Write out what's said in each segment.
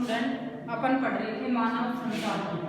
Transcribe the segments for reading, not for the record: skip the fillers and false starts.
Student, अपन पढ़ रहे थे मानव संसाधन।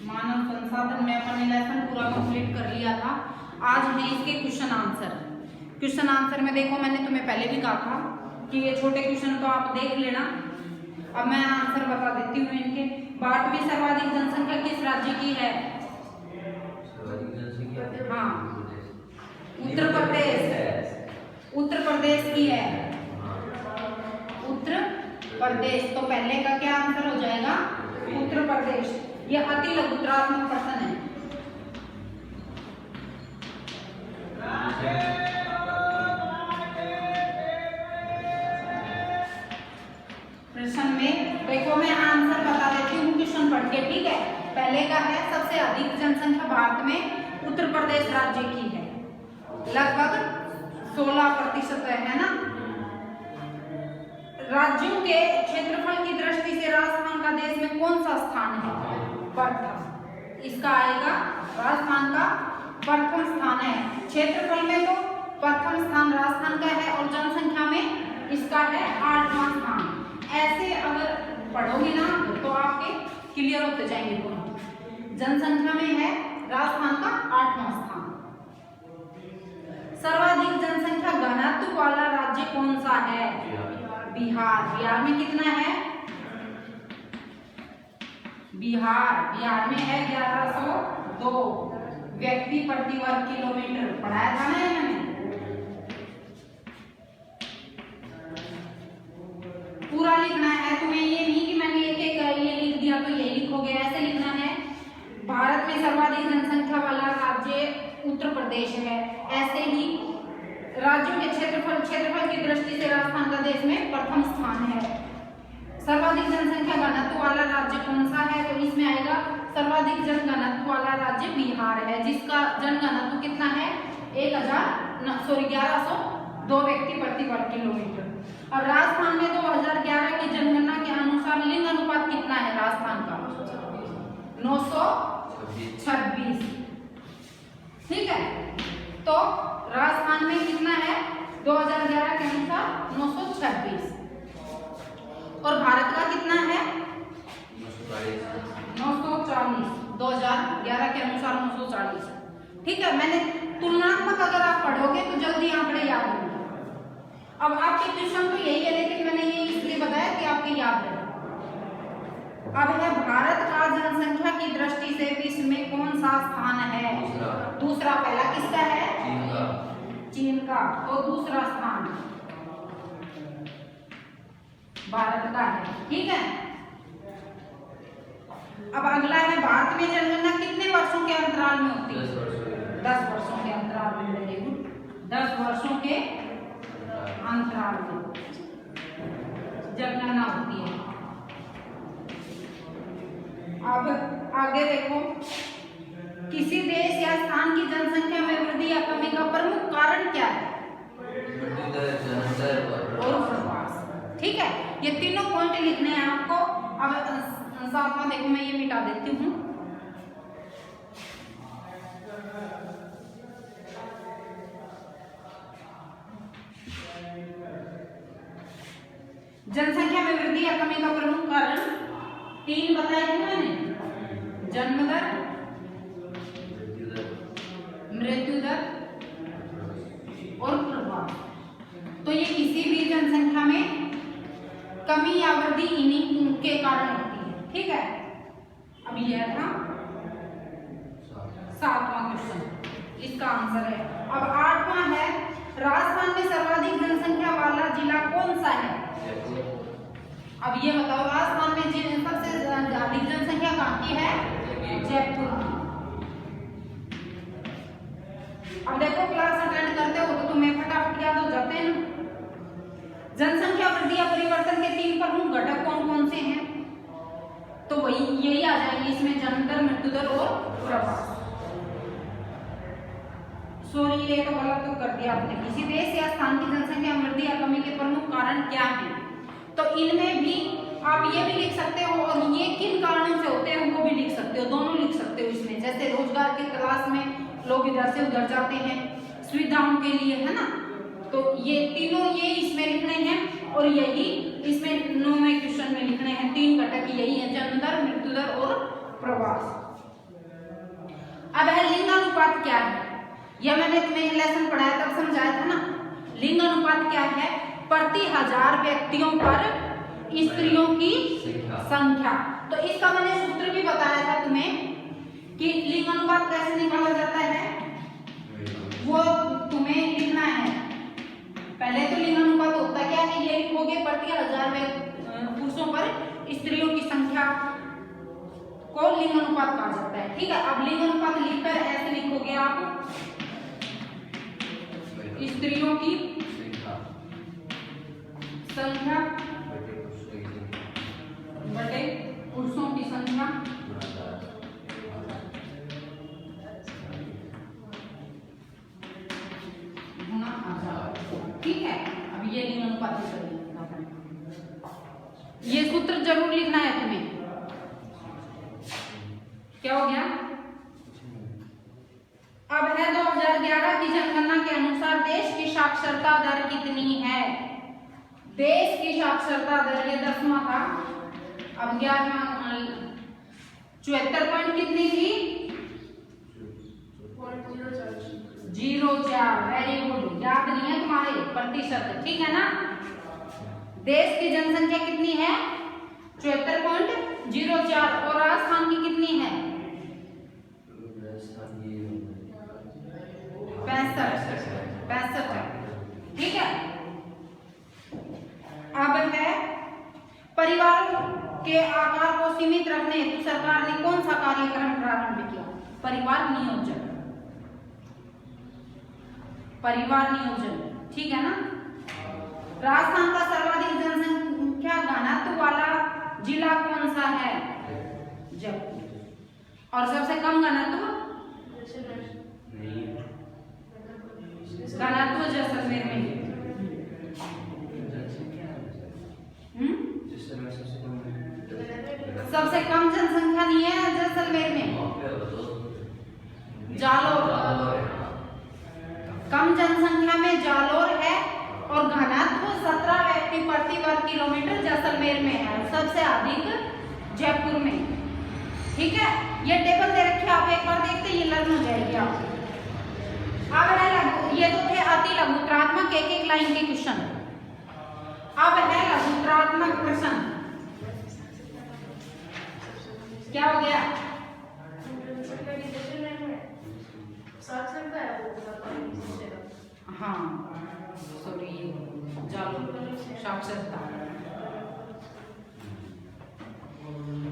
मानव संसाधन में अपन ने लेसन पूरा कंप्लीट कर लिया था। आज है इसके क्वेश्चन आंसर। क्वेश्चन आंसर में देखो, मैंने तुम्हें पहले भी कहा था कि ये छोटे क्वेश्चन तो आप देख लेना। अब मैं आंसर बता देती हूँ इनके। भारत में सर्वाधिक जनसंख्या किस राज्य की है? हाँ, उत्तर प्रदेश। उत्तर प्रदेश की है, उत्तर प्रदेश। तो पहले का क्या आंसर हो जाएगा? उत्तर प्रदेश। ये अति लघुत्रात्मक प्रश्न है। प्रश्न में देखो, मैं आंसर बता देती हूँ क्वेश्चन पढ़ के, ठीक है। पहले का है सबसे अधिक जनसंख्या भारत में उत्तर प्रदेश राज्य की है, लगभग 16% है ना। राज्यों के क्षेत्रफल की दृष्टि से राजस्थान का देश में कौन सा स्थान है? प्रथम। इसका आएगा राजस्थान का प्रथम स्थान है। क्षेत्रफल में तो प्रथम स्थान राजस्थान का है और जनसंख्या में इसका है 8वां स्थान। ऐसे अगर पढ़ोगे ना तो आपके क्लियर होते जाएंगे दोनों। जनसंख्या में है राजस्थान का 8वां स्थान। सर्वाधिक जनसंख्या घनत्व वाला राज्य कौन सा है? बिहार। बिहार में कितना है? बिहार में है 1102 व्यक्ति प्रति वर्ग किलोमीटर। पढ़ाया था ना मैंने। पूरा लिखना है तुम्हें, ये नहीं कि मैंने एक ये लिख दिया तो ये लिखोगे, ऐसे लिखना है। भारत में सर्वाधिक जनसंख्या वाला राज्य उत्तर प्रदेश है। ऐसे ही राज्यों के क्षेत्रफल की दृष्टि से राजस्थान का देश में प्रथम स्थान है। सर्वाधिक जनसंख्या घनत्व वाला राज्य कौन सा है? तो इसमें आएगा सर्वाधिक जनघनत्व वाला राज्य बिहार है, जिसका जनघनत्व कितना है? 1102 व्यक्ति प्रति वर्ग किलोमीटर। अब राजस्थान में 2011 की जनगणना के अनुसार लिंग अनुपात कितना है राजस्थान का? 926। ठीक है, तो राजस्थान में कितना है 2011 के अनुसार? 926। और भारत का कितना है? 940। 2011 के अनुसार 940। ठीक है, मैंने तुलनात्मक अगर आप पढ़ोगे तो जल्दी आंकड़े याद होंगे। अब आपके क्वेश्चन तो यही है, लेकिन मैंने ये इसलिए बताया कि आपके याद रहे। अब है भारत का जनसंख्या की दृष्टि से विश्व में कौन सा स्थान है? दूसरा। पहला किसका है? चीन का। तो दूसरा स्थान भारत का है। ठीक है, अब अगला है भारत में जनगणना कितने वर्षों के अंतराल में होती है? 10 वर्षों के अंतराल में। वेरी गुड, 10 वर्षों के अंतराल में जनगणना होती है। अब आगे देखो, किसी देश या स्थान की जनसंख्या में वृद्धि या कमी का प्रमुख कारण क्या है? और प्रवास। ठीक है, ये तीनों पॉइंट लिखने हैं आपको। अब साथ में देखो, मैं ये मिटा देती हूँ। जनसंख्या में वृद्धि या कमी का प्रमुख कारण 3 बताए थे मैंने। जन्म दर, मृत्यु दर और प्रभाव। तो ये किसी भी जनसंख्या में कमी या वृद्धि इन्हीं के कारण होती है। ठीक है, अब यह था 7वां क्वेश्चन, इसका आंसर है। अब 8वां है, राजस्थान में सर्वाधिक जनसंख्या वाला जिला कौन सा है? अब ये बताओ, राजस्थान में सबसे अधिक जनसंख्या कहाँ की है? जयपुर की। अब देखो, क्लास अटेंड करते हो तो तुम्हें फटाफट याद हो जाते हैं। जनसंख्या वृद्धि या परिवर्तन के 3 प्रमुख घटक कौन कौन से हैं? तो वही यही आ जाएंगे इसमें, जन्म दर, मृत्यु दर और प्रवास। सॉरी, ये तो गलत तो कर दिया आपने। किसी देश या स्थान की जनसंख्या वृद्धि या कमी के प्रमुख कारण क्या हैं? तो इनमें भी आप ये भी लिख सकते हो और ये किन कारणों से होते हैं वो भी लिख सकते हो, दोनों लिख सकते हो इसमें। जैसे रोजगार की तलाश में लोग इधर से उधर जाते हैं, सुविधाओं के लिए, है ना। तो ये तीनों ये इसमें लिखने हैं और यही इसमें 9वें क्वेश्चन में लिखने हैं। 3 घटक यही है, जन्म दर, मृत्यु दर और प्रवास। अब है लिंगानुपात क्या है, यह मैंने तुम्हें लेसन पढ़ाया तब समझाया था ना। लिंगानुपात क्या है, प्रति 1000 व्यक्तियों पर स्त्रियों की संख्या। तो इसका मैंने सूत्र भी बताया था तुम्हें कि लिंगानुपात कैसे निकाला जाता है, वो तुम्हें लिखना है। पहले तो लिंगानुपात होता क्या है, ये लिखोगे प्रति 1000 पुरुषों पर स्त्रियों की संख्या को लिंगानुपात कहा जाता है, ठीक है। अब लिंगानुपात लिखकर ऐसे लिखोगे आप, स्त्रियों की संख्या बटे पुरुषों की संख्या गुना 1000, ठीक है। अब ये लिंगानुपात ये सूत्र जरूर लिखना है तुम्हें। क्या हो गया, अब है 2011 की जनगणना के अनुसार देश की साक्षरता दर कितनी है। देश की साक्षरता दर, ये 10वां था, अब 11वां 74 पॉइंट कितनी थी, 0.04। वेरी गुड, याद नहीं है तुम्हारे प्रतिशत, ठीक है ना। देश की जनसंख्या कितनी है, 74.04, और राजस्थान की कितनी है, 65, ठीक है। अब है परिवारों के आकार को सीमित रखने हेतु सरकार ने कौन सा कार्यक्रम प्रारंभ किया, परिवार नियोजन, परिवार नियोजन, ठीक है ना। राजस्थान का सर्वाधिक जनसंख्या घनत्व वाला जिला कौन सा है, जयपुर। और सबसे कम घनत्व जैसलमेर में, सबसे कम जनसंख्या नहीं है जैसलमेर में, जालोर। कम जनसंख्या में जालोर है और घनत्व 17 व्यक्ति प्रति वर्ग किलोमीटर जैसलमेर में है, सबसे अधिक जयपुर में, ठीक है। ये टेबल दे रखी है, आप एक बार देखते ये लर्न हो जाएगी आप। अब है लघु, ये तो थे अति लघुत्रात्मक एक लाइन के क्वेश्चन। अब है लघुत्रात्मक प्रश्न, क्या हो गया, हाँ सॉरी, साक्षरता।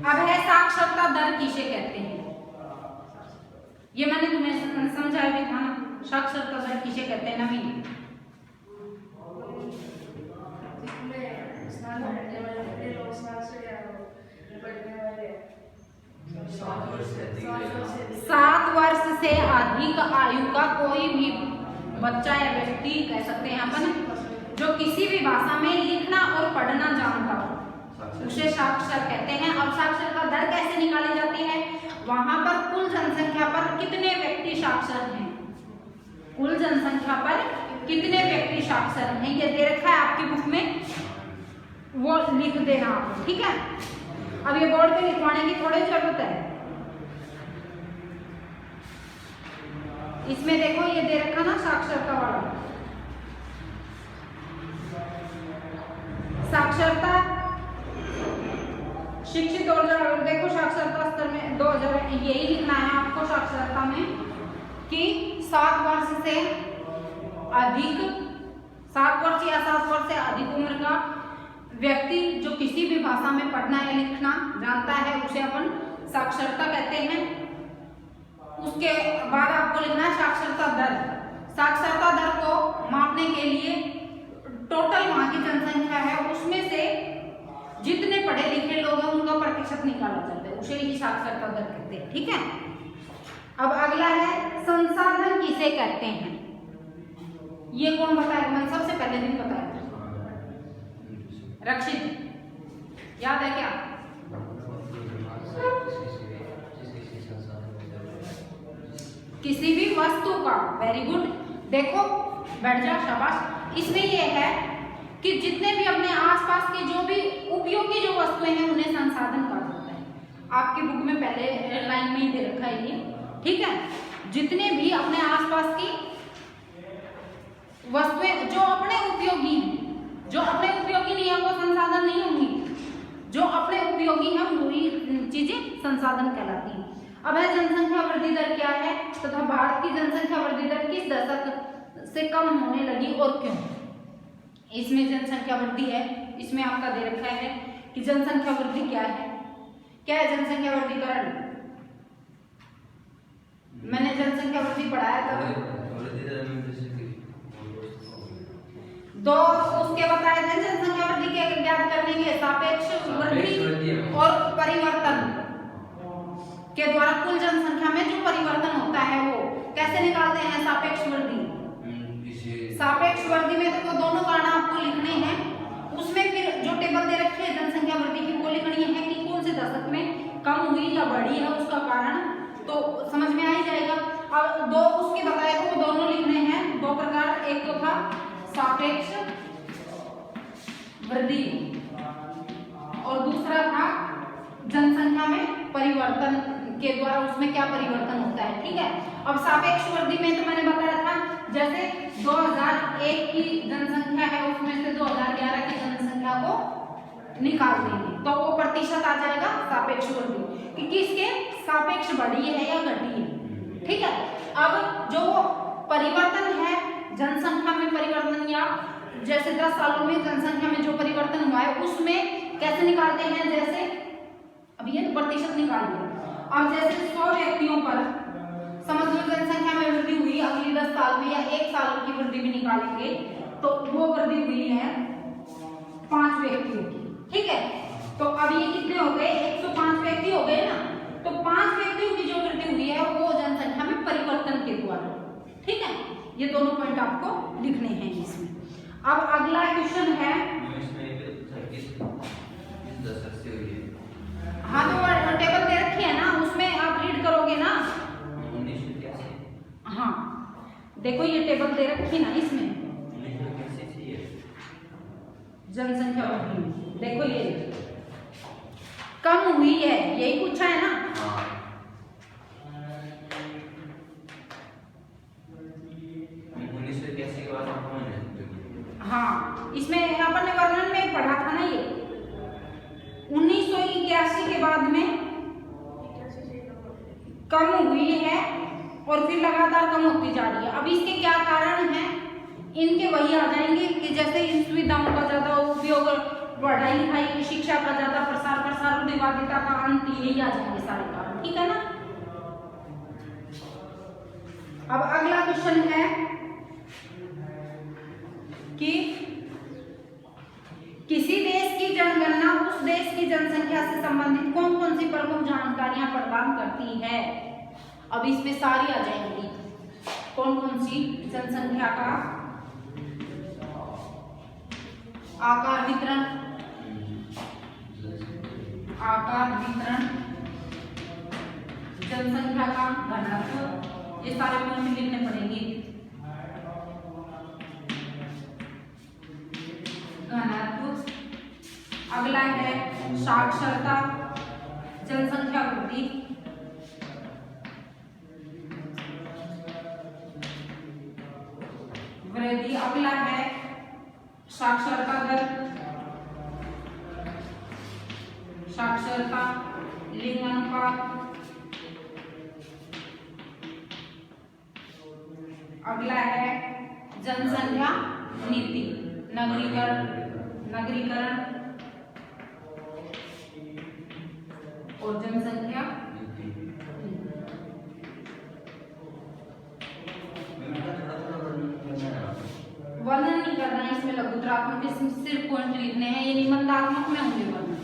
अब है साक्षरता दर किसे कहते हैं, ये मैंने तुम्हें समझाया भी था ना। साक्षरता दर किसे कहते हैं, नवीन, सात वर्ष से अधिक आयु का कोई भी बच्चा या व्यक्ति कह सकते हैं अपन, जो किसी भी भाषा में लिखना और पढ़ना जानता हो, उसे साक्षर कहते हैं। और साक्षरता दर कैसे निकाली जाती है, वहां पर कुल जनसंख्या पर कितने व्यक्ति साक्षर हैं, कुल जनसंख्या पर कितने व्यक्ति साक्षर हैं, ये दे रखा है आपकी बुक में, वो लिख देना आप, ठीक है। अब ये बोर्ड पे लिखवाने की थोड़ी जरूरत है, इसमें देखो ये दे रखा ना साक्षरता वाला, साक्षरता शिक्षित और देखो साक्षरता स्तर में 2000, यही लिखना है आपको साक्षरता में कि 7 वर्ष से अधिक, 7 वर्ष या 7 वर्ष से अधिक उम्र का व्यक्ति जो किसी भी भाषा में पढ़ना या लिखना जानता है उसे अपन साक्षरता कहते हैं। उसके बाद आपको लिखना है साक्षरता दर। साक्षरता दर को मापने के लिए टोटल वहां की जनसंख्या है उसमें से जितने पढ़े लिखे लोग हैं उनका प्रतिशत निकाला जाता है, उसे ही साक्षरता दर कहते हैं, ठीक है। अब अगला है संसाधन किसे कहते हैं, ये कौन बताएगा, मैंने सबसे पहले दिन बताया था, रक्षित, याद है क्या, किसी भी वस्तु का, वेरी गुड, देखो बैठ जाओ, शाबाश। इसमें ये है कि जितने भी अपने आसपास के जो भी उपयोगी जो वस्तुएं हैं उन्हें संसाधन कहा जाता है। आपकी बुक में पहले लाइन में ही दे रखा है ये, ठीक है। जितने भी अपने आसपास की वस्तुएं जो अपने उपयोगी हैं, जो अपने उपयोगी नहीं है वो संसाधन नहीं होंगी, जो अपने उपयोगी हैं वही चीजें संसाधन कहलाती हैं। अब है जनसंख्या वृद्धि दर क्या है तथा भारत की जनसंख्या वृद्धि दर किस दशक से कम होने लगी और क्यों। इसमें जनसंख्या वृद्धि है, इसमें आपका दे रखा है कि जनसंख्या वृद्धि क्या है। क्या है जनसंख्या वृद्धिकरण? मैंने जनसंख्या वृद्धि पढ़ाया था दो, उसके बताए थे जनसंख्या वृद्धि के ज्ञात करने के सापेक्ष वृद्धि और परिवर्तन के द्वारा कुल जनसंख्या में जो परिवर्तन होता है वो कैसे निकालते हैं। सापेक्ष वृद्धि, सापेक्ष वृद्धि में तो वो दोनों कारण आपको लिखने हैं, उसमें फिर जो टेबल दे रखी है जनसंख्या वृद्धि की वो लिखनी है कि कौन से दशक में कम हुई या बढ़ी है, उसका कारण तो समझ में आ ही जाएगा। अब दो उसके बताए थे वो दोनों लिखने हैं, दो प्रकार, एक तो था सापेक्ष वृद्धि और दूसरा था जनसंख्या में परिवर्तन के द्वारा उसमें क्या परिवर्तन होता है, ठीक है। अब सापेक्ष वृद्धि में तो मैंने बताया था जैसे 2001 की जनसंख्या है उसमें से 2011 की जनसंख्या को निकाल देंगे तो वो प्रतिशत आ जाएगा सापेक्ष वृद्धि कि किसके सापेक्ष बढ़ी है या घटी है, ठीक है। अब जो परिवर्तन है जनसंख्या में परिवर्तन या जैसे 10 सालों में जनसंख्या में जो परिवर्तन हुआ है उसमें कैसे निकालते हैं, जैसे अब ये तो प्रतिशत निकाल दिया। अब जैसे 100 व्यक्तियों पर समझ लो जनसंख्या में वृद्धि हुई, अगली 10 साल में या 1 साल की वृद्धि भी निकालेंगे तो वो वृद्धि हुई है 5 व्यक्तियों की, ठीक है। तो अब ये कितने हो गए, 105 व्यक्ति हो गए ना, तो 5 व्यक्तियों की जो वृद्धि हुई है वो जनसंख्या में परिवर्तन के द्वारा, ठीक है। ये दोनों पॉइंट आपको लिखने हैं इसमें। अब अगला क्वेश्चन है, हाँ तो टेबल दे रखी है ना उसमें आप रीड करोगे ना। हाँ देखो ये टेबल दे रखी ना इसमें जनसंख्या वृद्धि, देखो ये कम हुई है यही पूछा है ना। हाँ इसमें अपन ने वर्णन में पढ़ा था ना ये 1981 के बाद में कम हुई है और फिर लगातार कम होती जा रही है। अब इसके क्या कारण हैं, इनके वही आ जाएंगे कि जैसे इन सुविधाओं का ज्यादा उपयोग, पढ़ाई लिखाई की शिक्षा का ज्यादा प्रसार, प्रसारवादिता का अंत, यही आ जाएंगे सारे कारण, ठीक है ना। अब अगला क्वेश्चन है कि किसी देश की जनगणना उस देश की जनसंख्या से संबंधित कौन कौन सी प्रमुख जानकारियां प्रदान करती है। अब इसमें सारी आ जाएंगी, कौन कौन सी, जनसंख्या का आकार वितरण, जनसंख्या का घनत्व, ये सारे पॉइंट लिखने पड़ेंगे। घनत्व, अगला है साक्षरता, जनसंख्या वृद्धि, अगला है साक्षरता दर, साक्षरता, लिंग अनुपात, अगला है जनसंख्या नीति, नगरीकरण और जनसंख्या वर्णन नहीं करना है इसमें, लघुत्रात्मक इसमें सिर्फ पॉइंट लिखने हैं, ये निबंधात्मक में होंगे वर्णन,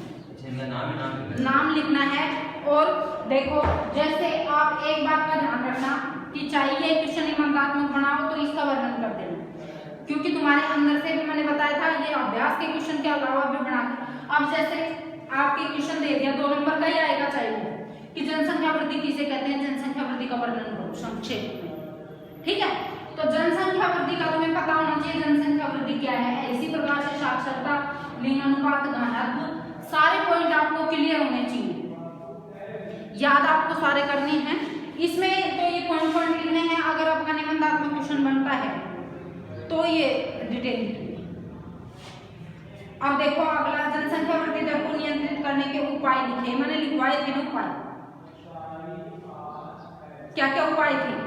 नाम लिखना है। और देखो जैसे आप एक बात का ध्यान रखना कि चाहिए क्वेश्चन निबंधात्मक बनाओ तो इसका वर्णन कर देना, क्योंकि तुम्हारे अंदर से भी मैंने बताया था ये अभ्यास के क्वेश्चन के अलावा भी बना के, अब जैसे आपके क्वेश्चन दे दिया 2 नंबर का ही आएगा चाहिए कि जनसंख्या वृद्धि किसे कहते हैं, जनसंख्या वृद्धि का वर्णन करो संक्षेप में, ठीक है। तो जनसंख्या वृद्धि का तुम्हें पता होना चाहिए जनसंख्या वृद्धि क्या है। इसी प्रकार से साक्षरता, लिंग अनुपात, घनत्व, सारे पॉइंट आपको क्लियर होने चाहिए, याद आपको सारे करने हैं। इसमें तो ये पॉइंट लिखने हैं। अगर आपका निबंधात्मक क्वेश्चन बनता है तो ये डिटेल लिखिए। अब देखो अगला, जनसंख्या वृद्धि दर को नियंत्रित करने के उपाय लिखे। मैंने लिखवाए थे ना उपाय, क्या क्या उपाय थे?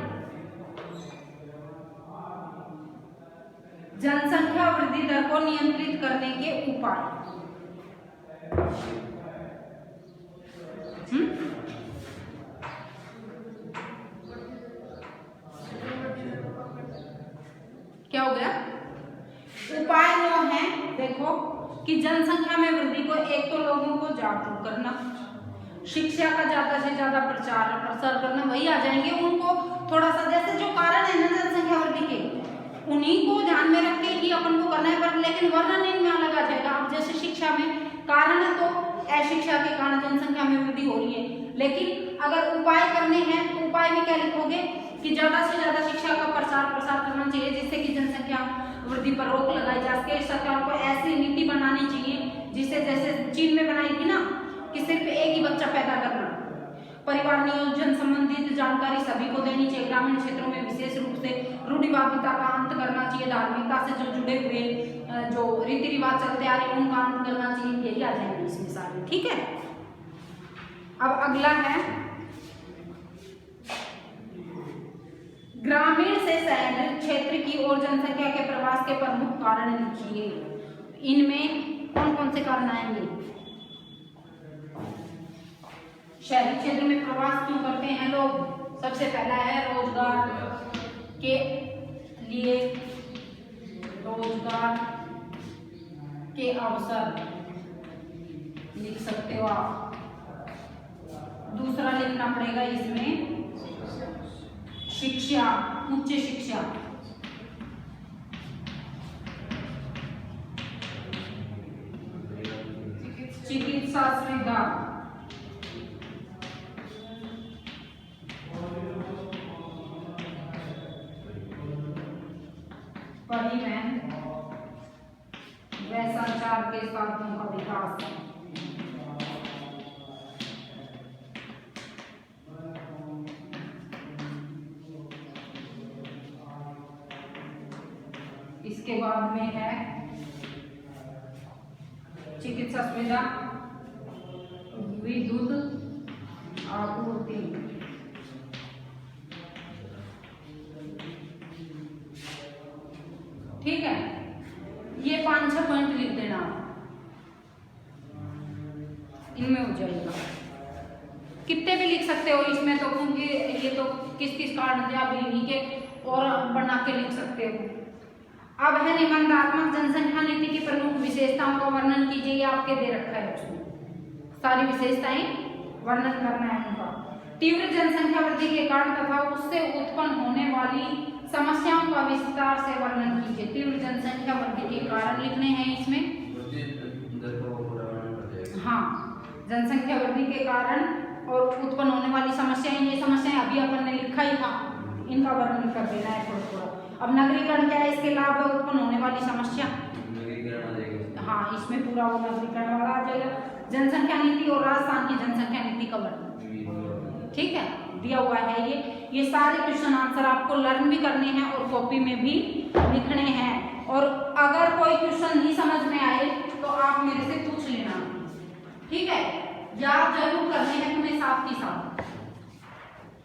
जनसंख्या वृद्धि दर को नियंत्रित करने के उपाय। क्या हो गया? उपाय वो है, देखो कि जनसंख्या में वृद्धि को एक तो लोगों को जागरूक करना, शिक्षा का ज्यादा से ज्यादा प्रचार प्रसार करना, वही आ जाएंगे। उनको थोड़ा सा, जैसे जो कारण है ना जनसंख्या वृद्धि के, उन्हीं को ध्यान में रख के ही अपन को करना है, पर लेकिन वर्णन इनमें अलग आ जाएगा। अब जैसे शिक्षा में कारण है तो अशिक्षा के कारण जनसंख्या में वृद्धि हो रही है, लेकिन अगर उपाय करने हैं तो उपाय में क्या लिखोगे कि ज्यादा से ज्यादा शिक्षा का प्रचार प्रसार करना चाहिए, जिससे कि जनसंख्या वृद्धि पर रोक लगाई जा सके। सरकार को ऐसी नीति बनानी चाहिए जिससे, जैसे चीन में बनाई थी ना, कि सिर्फ एक ही बच्चा पैदा करना। परिवार नियोजन संबंधित जानकारी सभी को देनी चाहिए। ग्रामीण क्षेत्रों में विशेष रूप से रूढ़िवादिता का अंत करना चाहिए। धार्मिकता से जो जुड़े हुए जो रीति रिवाज चलते आ रहे हैं उनका अंत करना चाहिए। यही आ जाएंगे इसमें सारे, ठीक है। अब अगला है, ग्रामीण से शहर क्षेत्र की ओर जनसंख्या के प्रवास के प्रमुख कारण लिखिए। इनमें कौन कौन से कारण आएंगे? शहरी क्षेत्र में प्रवास क्यों करते हैं लोग? सबसे पहला है रोजगार के लिए, रोजगार के अवसर लिख सकते हो आप। दूसरा लिखना पड़ेगा इसमें शिक्षा, उच्च शिक्षा। चिकित्सा सुविधा, परिवहन व संचार के साधनों का विकास। इसके बाद में है चिकित्सा सुविधा, विद्युत आपूर्ति। ठीक है, ये 5-6 पॉइंट लिख देना, इनमें हो जाएगा। कितने भी लिख सकते हो इसमें तो, क्योंकि ये तो किस किस कारण थे आप इन्हीं के और बना के लिख सकते हो। अब है निबंधात्मक जनसंख्या नीति की प्रमुख विशेषताओं का वर्णन कीजिए। ये आपके दे रखा है, उसमें सारी विशेषताएं वर्णन करना है उनका। तीव्र जनसंख्या वृद्धि के कारण तथा उससे उत्पन्न होने वाली समस्याओं का विस्तार से वर्णन कीजिए। तीव्र जनसंख्या वृद्धि के कारण लिखने हैं इसमें। हाँ, जनसंख्या वृद्धि के कारण और उत्पन्न होने वाली समस्याएं, ये समस्याएं अभी अपन ने लिखा ही था, इनका वर्णन कर देना है थोड़ा थोड़ा। अब नगरीकरण क्या है, इसके लाभ व उत्पन्न होने वाली समस्या। हाँ, इसमें पूरा वो नगरीकरण वाला आ जाएगा। जनसंख्या नीति और राजस्थान की जनसंख्या नीति का वर्णन, ठीक है, दिया हुआ है। ये सारे क्वेश्चन आंसर आपको लर्न भी करने हैं और कॉपी में भी लिखने हैं। और अगर कोई क्वेश्चन नहीं समझ में आए तो आप मेरे से पूछ लेना, ठीक है, याद जरूर करने हैं तुम्हें साथ ही साथ।